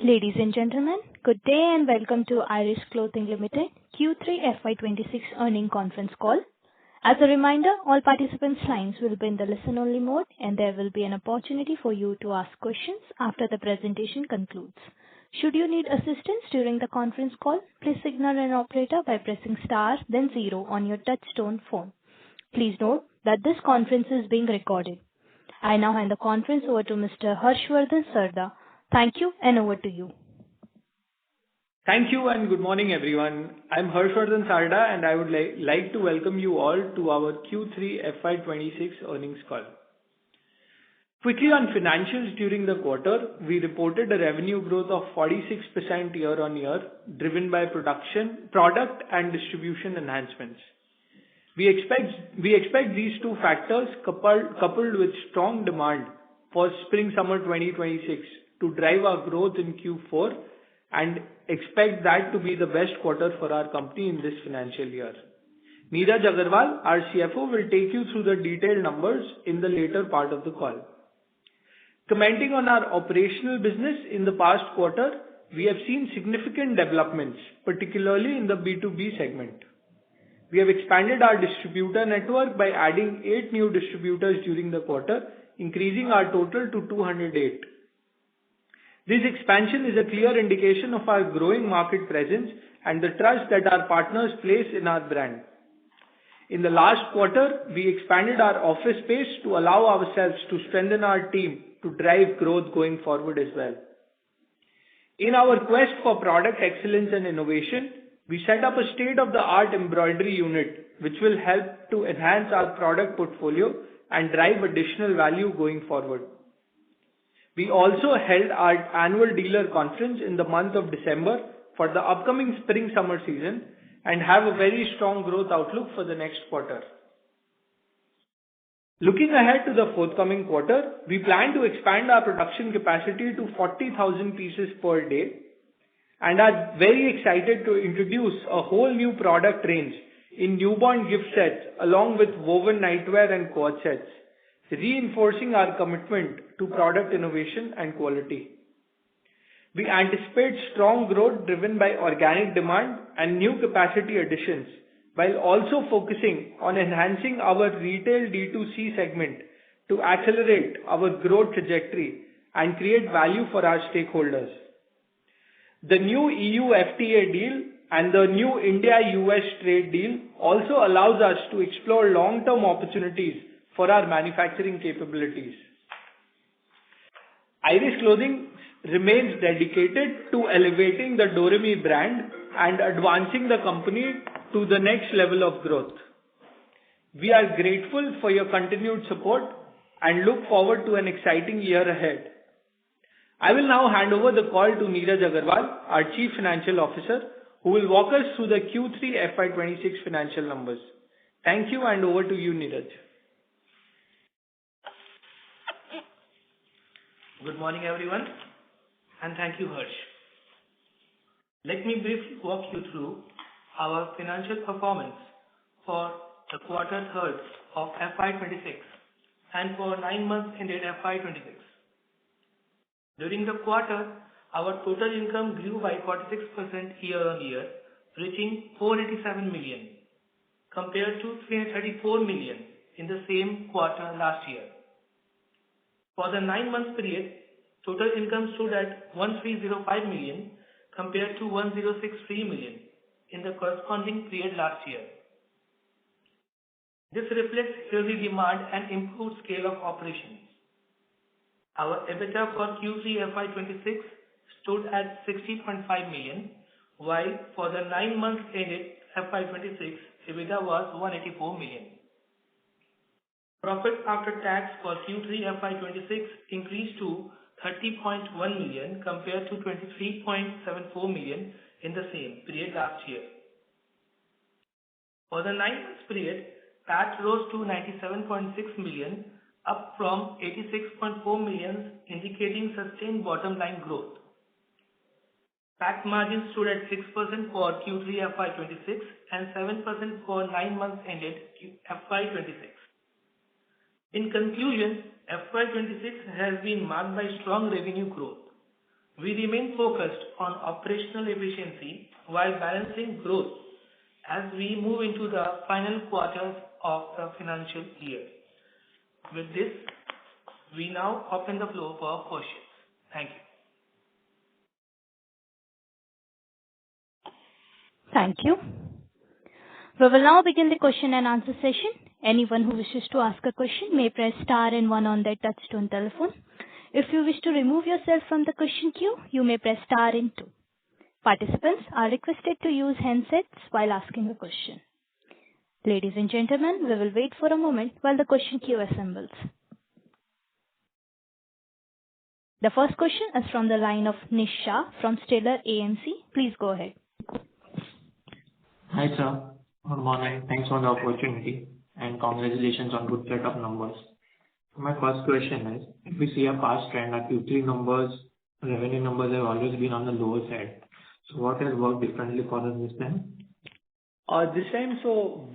Ladies and gentlemen, good day and welcome to Iris Clothing Limited Q3 FY26 earnings conference call. As a reminder, all participants' lines will be in the listen-only mode, and there will be an opportunity for you to ask questions after the presentation concludes. Should you need assistance during the conference call, please signal an operator by pressing star, then 0 on your touch-tone phone. Please note that this conference is being recorded. I now hand the conference over to Mr. Harshvardhan Sarda. Thank you, and over to you. Thank you, and good morning, everyone. I'm Harshvardhan Sarda, and I would like to welcome you all to our Q3 FY26 earnings call. Quickly on financials during the quarter, we reported a revenue growth of 46% year-on-year, driven by product and distribution enhancements. We expect these two factors, coupled with strong demand for Spring-Summer 2026, to drive our growth in Q4 and expect that to be the best quarter for our company in this financial year. Neeraj Agarwal, our CFO, will take you through the detailed numbers in the later part of the call. Commenting on our operational business in the past quarter, we have seen significant developments, particularly in the B2B segment. We have expanded our distributor network by adding 8 new distributors during the quarter, increasing our total to 208. This expansion is a clear indication of our growing market presence and the trust that our partners place in our brand. In the last quarter, we expanded our office space to allow ourselves to strengthen our team to drive growth going forward as well. In our quest for product excellence and innovation, we set up a state-of-the-art embroidery unit, which will help to enhance our product portfolio and drive additional value going forward. We also held our annual dealer conference in the month of December for the upcoming Spring-Summer season and have a very strong growth outlook for the next quarter. Looking ahead to the forthcoming quarter, we plan to expand our production capacity to 40,000 pieces per day and are very excited to introduce a whole new product range in newborn gift sets along with woven nightwear and cord sets, reinforcing our commitment to product innovation and quality. We anticipate strong growth driven by organic demand and new capacity additions, while also focusing on enhancing our retail D2C segment to accelerate our growth trajectory and create value for our stakeholders. The new EU FTA deal and the new India-US trade deal also allows us to explore long-term opportunities for our manufacturing capabilities. Iris Clothing remains dedicated to elevating the Doreme brand and advancing the company to the next level of growth. We are grateful for your continued support and look forward to an exciting year ahead. I will now hand over the call to Neeraj Agarwal, our Chief Financial Officer, who will walk us through the Q3 FY26 financial numbers. Thank you, and over to you, Neeraj. Good morning, everyone, and thank you, Harsh. Let me briefly walk you through our financial performance for the quarter third of FY26 and for 9 months ended FY26. During the quarter, our total income grew by 46% year-on-year, reaching 487 million, compared to 334 million in the same quarter last year. For the 9 months period, total income stood at 1305 million compared to 1063 million in the corresponding period last year. This reflects healthy demand and improved scale of operations. Our EBITDA for Q3 FY26 stood at 60.5 million, while for the 9 months ended FY26, EBITDA was 184 million. Profit after tax for Q3 FY26 increased to 30.1 million compared to 23.74 million in the same period last year. For the 9 months period, PAT rose to 97.6 million, up from 86.4 million, indicating sustained bottom line growth. PAT margin stood at 6% for Q3 FY26 and 7% for 9 months ended FY26. In conclusion, FY26 has been marked by strong revenue growth, We remain focused on operational efficiency while balancing growth as we move into the final quarters of the financial year. With this, we now open the floor for questions. Thank you. Thank you. We will now begin the question and answer session. Anyone who wishes to ask a question may press star and one on their touchtone telephone. If you wish to remove yourself from the question queue, you may press star and two. Participants are requested to use handsets while asking a question. Ladies and gentlemen, we will wait for a moment while the question queue assembles. The first question is from the line of Nisha from Stellar AMC. Please go ahead. Hi, sir. Good morning. Thanks for the opportunity and congratulations on good set of numbers. My first question is, if we see a past trend, our Q3 numbers, revenue numbers have always been on the lower side. So what has worked differently for us this time? This time,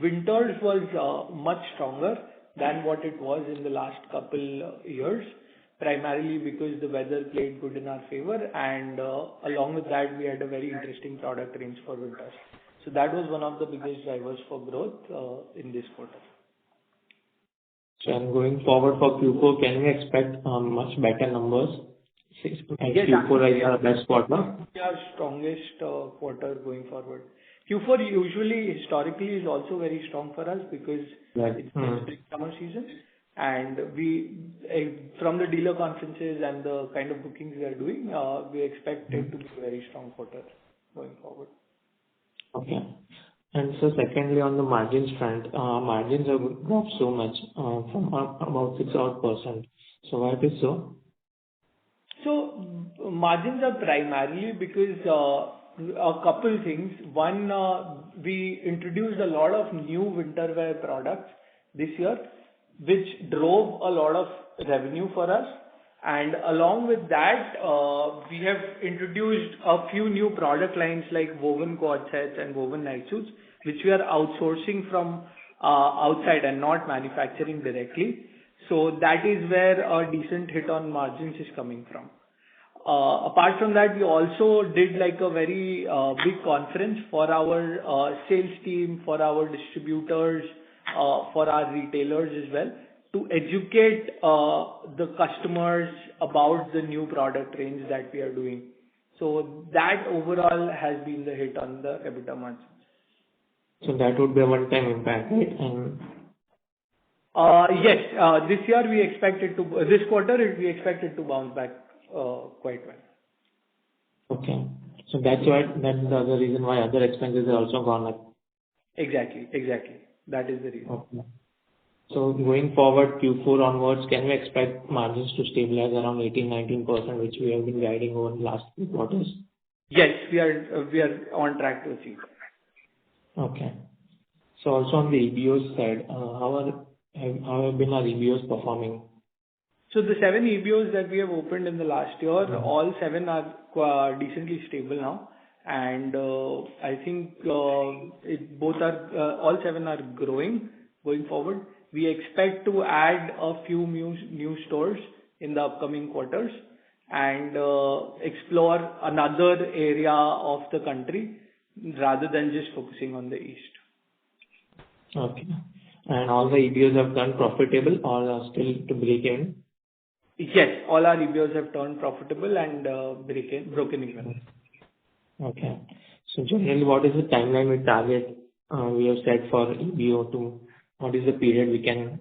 winters was much stronger than what it was in the last couple years, primarily because the weather played good in our favor, and along with that, we had a very interesting product range for winters. So that was one of the biggest drivers for growth in this quarter. So going forward for Q4, can we expect much better numbers? Yes, Q4 is our best quarter. Our strongest quarter going forward. Q4 usually historically is also very strong for us because it's the summer season, and we from the dealer conferences and the kind of bookings we are doing, we expect it to be a very strong quarter going forward. Okay. And so secondly, on the margins front, margins have dropped so much from about 6%. So why it is so? So margins are primarily because a couple things. One, we introduced a lot of new winter wear products this year, which drove a lot of revenue for us. And along with that, we have introduced a few new product lines like woven quad sets and woven night suits, which we are outsourcing from outside and not manufacturing directly. So that is where a decent hit on margins is coming from. Apart from that, we also did like a very big conference for our sales team, for our distributors, for our retailers as well, to educate the customers about the new product range that we are doing. So that overall has been the hit on the EBITDA margins. So that would be a one-time impact, right? And yes, this year we expect it to, this quarter we expect it to bounce back quite well. Okay. So that's the other reason why other expenses are also gone up. Exactly. That is the reason. Okay. So going forward, Q4 onwards, can we expect margins to stabilize around 18-19%, which we have been guiding over the last few quarters? Yes, we are on track to achieve. Okay. So also on the EBOs side, how have been our EBOs performing? So the 7 EBOs that we have opened in the last year, all 7 are decently stable now, and I think all 7 are growing going forward. We expect to add a few new stores in the upcoming quarters and explore another area of the country rather than just focusing on the east. Okay. And all the EBOs have turned profitable or are still to break even? Yes, all our EBOs have turned profitable and broken even. Okay. So generally, what is the timeline we target we have set for EBO to? What is the period we can?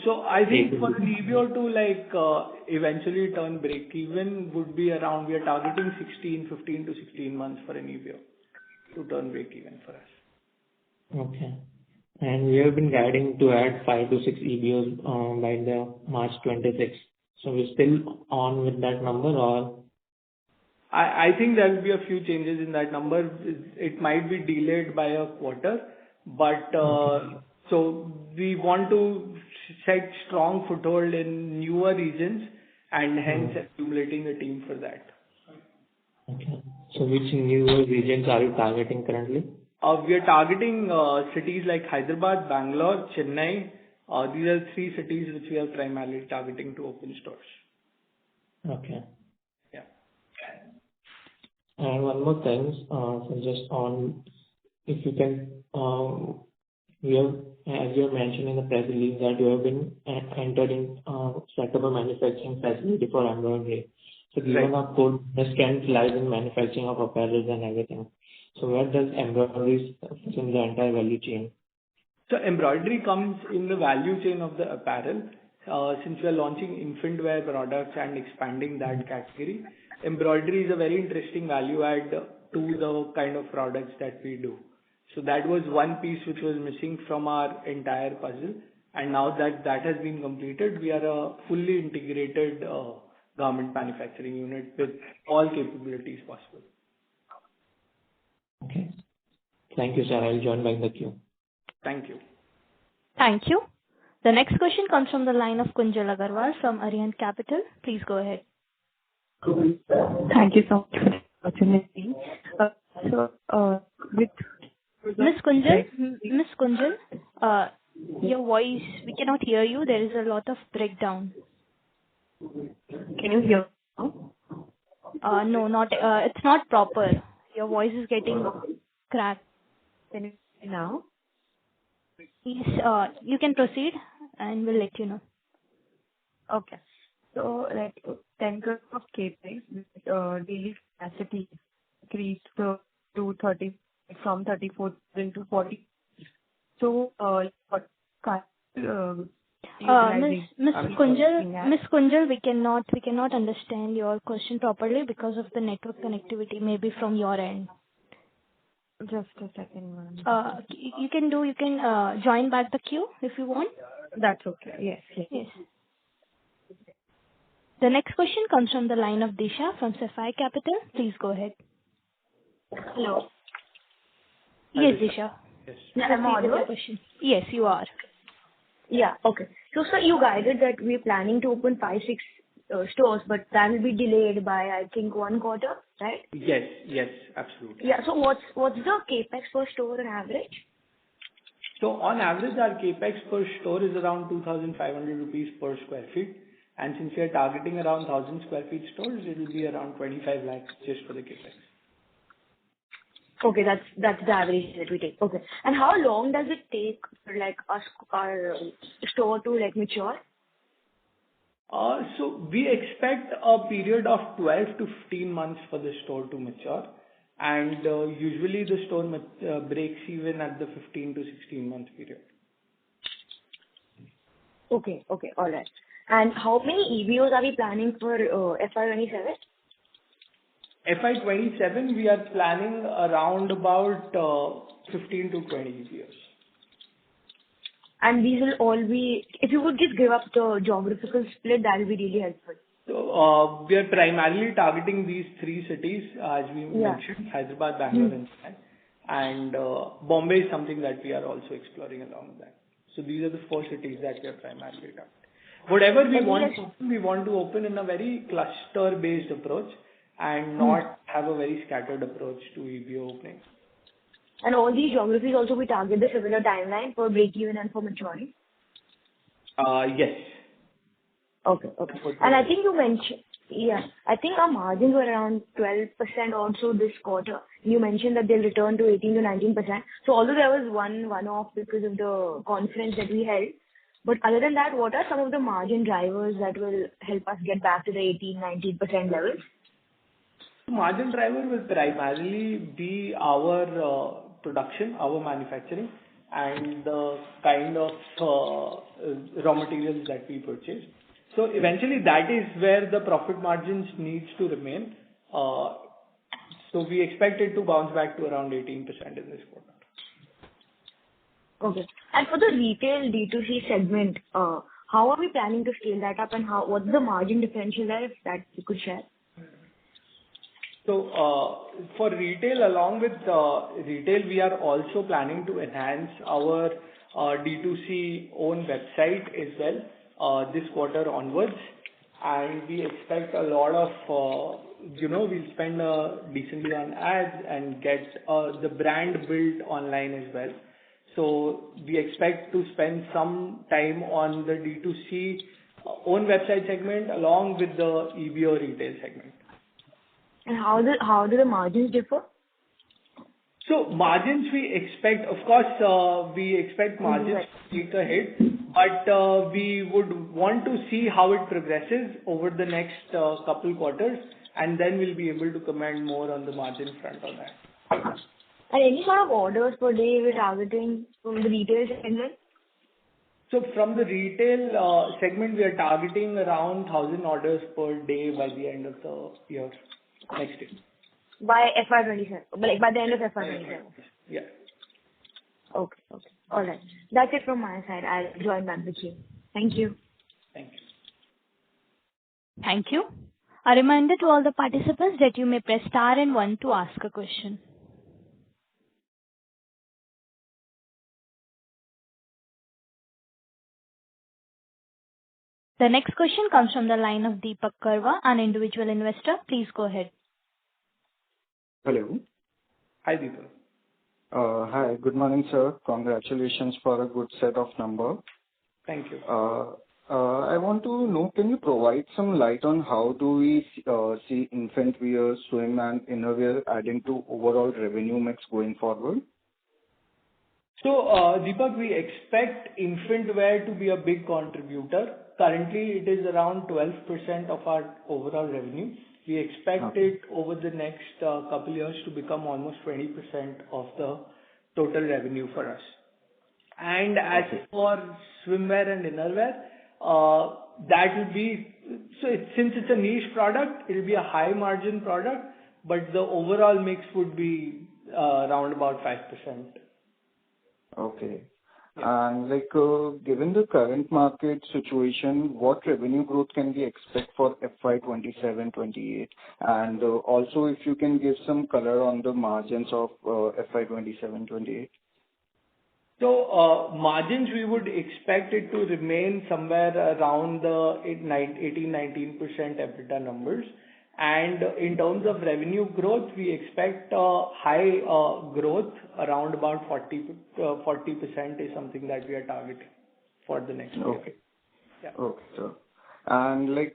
So I think for an EBO to eventually turn break even would be around, we are targeting 15 to 16 months for an EBO to turn break even for us. Okay. And we have been guiding to add 5 to 6 EBOs by the March 26. So we're still on with that number, or? I think there will be a few changes in that number. It might be delayed by a quarter, but so we want to set strong foothold in newer regions and hence accumulating a team for that. Okay. So which newer regions are you targeting currently? We are targeting cities like Hyderabad, Bangalore, Chennai. These are 3 cities which we are primarily targeting to open stores. Okay. Yeah. And one more thing, so just on, if you can, we have, as you have mentioned in the press release, that you have been entered in set up a manufacturing facility for embroidery. So given Right. our core strength lies in manufacturing of apparel and everything. So where does embroidery fit in the entire value chain? So embroidery comes in the value chain of the apparel. Since we are launching infant wear products and expanding that category, embroidery is a very interesting value add to the kind of products that we do. So that was one piece which was missing from our entire puzzle. And now that that has been completed, we are a fully integrated garment manufacturing unit with all capabilities possible. Okay. Thank you, sir. I'll join back the queue. Thank you. Thank you. The next question comes from the line of Kunjal Agarwal from Arihant Capital. Please go ahead. Thank you so much for the opportunity. With Miss Kunjal, your voice, we cannot hear you. There is a lot of breakdown. Can you hear now? No, not. It's not proper. Your voice is getting cracked. Can you hear now? Please, you can proceed, and we'll let you know. Okay. So, like 10 crores of capex with daily capacity increased to 30 from 34 to 40. So, what kind Miss Kunjal, we cannot understand your question properly because of the network connectivity, maybe from your end. Just a second, ma'am. You can join back the queue if you want. That's okay. Yes. The next question comes from the line of Disha from Sapphire Capital. Please go ahead. Hello. Yes, Disha. Yes. Am I audible? Yes, you are. Yeah. Okay. So, sir, you guided that we're planning to open 5-6 stores, but that will be delayed by, I think, 1 quarter, right? Yes, absolutely. Yeah. So what's the capex per store on average? So on average, our capex per store is around 2,500 rupees per square feet. And since we are targeting around 1,000 square feet stores, it will be around 25 lakhs just for the capex. Okay, that's the average that we take. Okay. And how long does it take for like our store to like mature? So we expect a period of 12 to 15 months for the store to mature. And usually the store breaks even at the 15 to 16 month period. Okay, all right. And how many EBOs are we planning for FY27? FY27, we are planning around about 15 to 20 EBOs. And these will all be, if you would just give up the geographical split, that will be really helpful. So we are primarily targeting these 3 cities, as we mentioned, Hyderabad, Bangalore, and Chennai. And Bombay is something that we are also exploring along with that. So these are the 4 cities that we are primarily targeting. Whatever we want to open in a very cluster-based approach and not have a very scattered approach to EBO opening. And all these geographies also we target the similar timeline for break-even and for maturing? Yes. Okay. And I think you mentioned, I think our margins were around 12% also this quarter. You mentioned that they'll return to 18 to 19%. So although there was one-off because of the conference that we held, but other than that, what are some of the margin drivers that will help us get back to the 18-19% levels? Margin driver will primarily be our production, our manufacturing, and the kind of raw materials that we purchase. So eventually that is where the profit margins needs to remain. So we expect it to bounce back to around 18% in this quarter. Okay. And for the retail D2C segment, how are we planning to scale that up and what's the margin differential there, if that you could share? So for retail, along with retail, we are also planning to enhance our D2C own website as well this quarter onwards. And we expect a lot of, we'll spend decently on ads and get the brand built online as well. So we expect to spend some time on the D2C own website segment along with the EBO retail segment. And how do the margins differ? So margins we expect, of course, we expect margins to take a hit, but we would want to see how it progresses over the next couple quarters, and then we'll be able to comment more on the margin front on that. And any sort of orders per day we're targeting from the retail segment? So from the retail segment, we are targeting around 1,000 orders per day by the end of the year, next year. By FY27, like by the end of FY27. Yeah. Okay. All right. That's it from my side. I'll join back the queue. Thank you. Thank you. Thank you. A reminder to all the participants that you may press star and 1 to ask a question. The next question comes from the line of Deepak Karwa, an individual investor. Please go ahead. Hello. Hi, Deepak. Hi. Good morning, sir. Congratulations for a good set of numbers. Thank you. I want to know, can you provide some light on how do we see infant wear, swim and innerwear adding to overall revenue mix going forward? So, Deepak, we expect infant wear to be a big contributor. Currently, it is around 12% of our overall revenue. We expect it over the next couple years to become almost 20% of the total revenue for us. And as for swimwear and innerwear, that will be, since it's a niche product, it will be a high margin product, but the overall mix would be around about 5%. Okay. And given the current market situation, what revenue growth can we expect for FY27-28? And also, if you can give some color on the margins of FY27-28. So, margins, we would expect it to remain somewhere around the 18-19% EBITDA numbers. And in terms of revenue growth, we expect high growth, around about 40% is something that we are targeting for the next year. Okay. Yeah. Okay, sir. And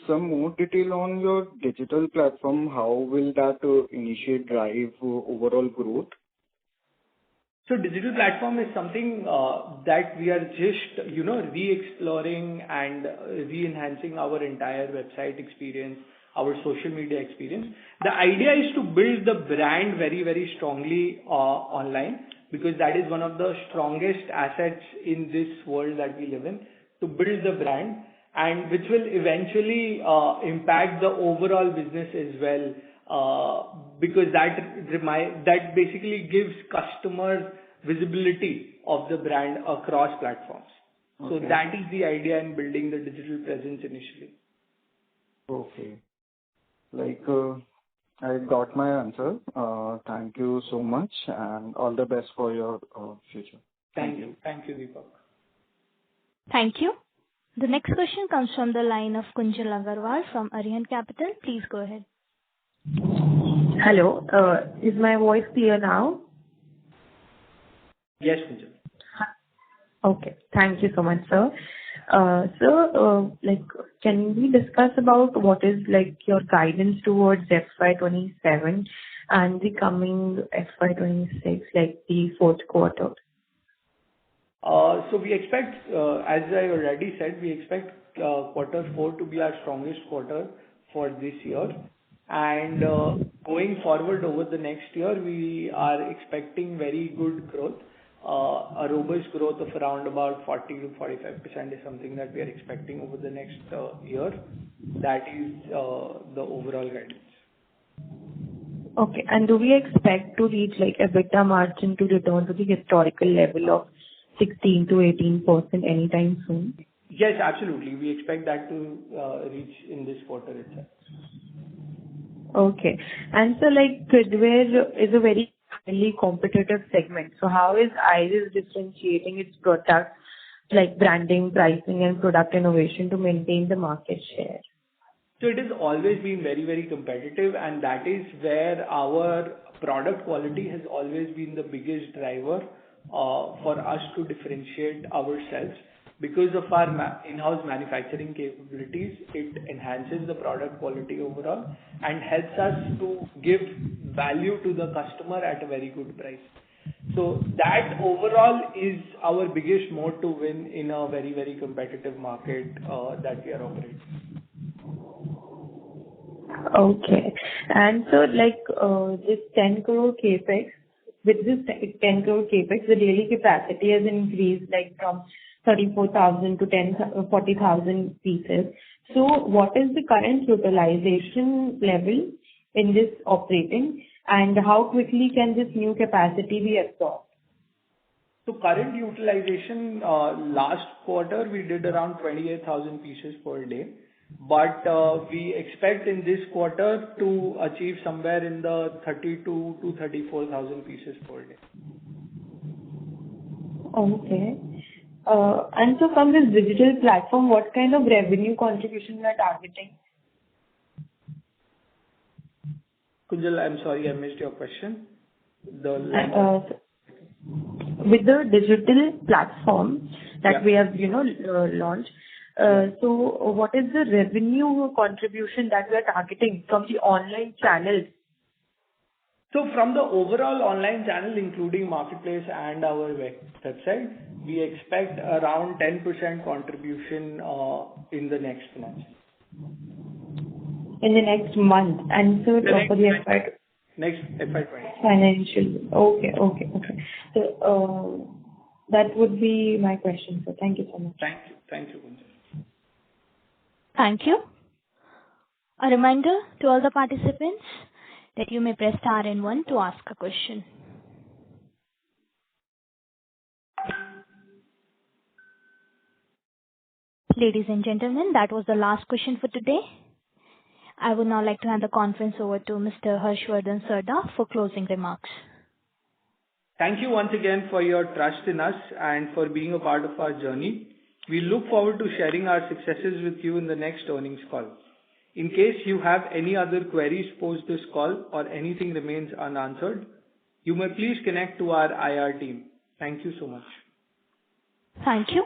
some more detail on your digital platform, how will that initiate drive overall growth? So digital platform is something that we are just, re-exploring and re-enhancing our entire website experience, our social media experience. The idea is to build the brand very, very strongly online, because that is one of the strongest assets in this world that we live in, to build the brand, and which will eventually impact the overall business as well, because that basically gives customers visibility of the brand across platforms. Okay. So that is the idea in building the digital presence initially. Okay. I got my answer. Thank you so much and all the best for your future. Thank you. Thank you, Deepak. Thank you. The next question comes from the line of Kunjal Agarwal from Arihant Capital. Please go ahead. Hello. Is my voice clear now? Yes, Kunjal. Okay. Thank you so much, sir. Can we discuss about what is your guidance towards FY27 and the coming FY26, the fourth quarter? So we expect, as I already said, we expect quarter 4 to be our strongest quarter for this year. And going forward over the next year, we are expecting very good growth. A robust growth of around about 40 to 45% is something that we are expecting over the next year. That is the overall guidance. Okay. And do we expect to reach EBITDA margin to return to the historical level of 16 to 18% anytime soon? Yes, absolutely. We expect that to reach in this quarter itself. Okay. And so kidwear is a very highly competitive segment. So how is IRIS differentiating its products, branding, pricing and product innovation to maintain the market share? So it has always been very, very competitive, and that is where our product quality has always been the biggest driver for us to differentiate ourselves. because of our in-house manufacturing capabilities, it enhances the product quality overall and helps us to give value to the customer at a very good price. So that overall is our biggest moat to win in a very, very competitive market that we are operating. Okay. And so this 10 crore capex, with this 10 crore capex, the daily capacity has increased from 34,000 to 40,000 pieces. So what is the current utilization level in this operating, and how quickly can this new capacity be absorbed? So current utilization, last quarter we did around 28,000 pieces per day, but we expect in this quarter to achieve somewhere in the 32 to 34,000 pieces per day. Okay. And so from this digital platform, what kind of revenue contribution you are targeting? Kunjal, I'm sorry, I missed your question. With the digital platform that we have, launched, so what is the revenue contribution that we are targeting from the online channels? So from the overall online channel, including marketplace and our website, we expect around 10% contribution in the next month. In the next month, and so for the next FY20. Financial. Okay. So that would be my question. So thank you so much. Thank you, Kunjal. Thank you. A reminder to all the participants that you may press star and 1 to ask a question. Ladies and gentlemen, that was the last question for today. I would now like to hand the conference over to Mr. Harshvardhan Sarda for closing remarks. Thank you once again for your trust in us and for being a part of our journey. We look forward to sharing our successes with you in the next earnings call. In case you have any other queries post this call or anything remains unanswered, you may please connect to our IR team. Thank you so much. Thank you.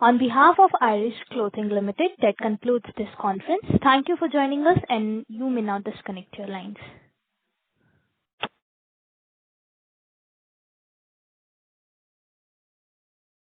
On behalf of Irish Clothing Limited, that concludes this conference. Thank you for joining us, and you may now disconnect your lines.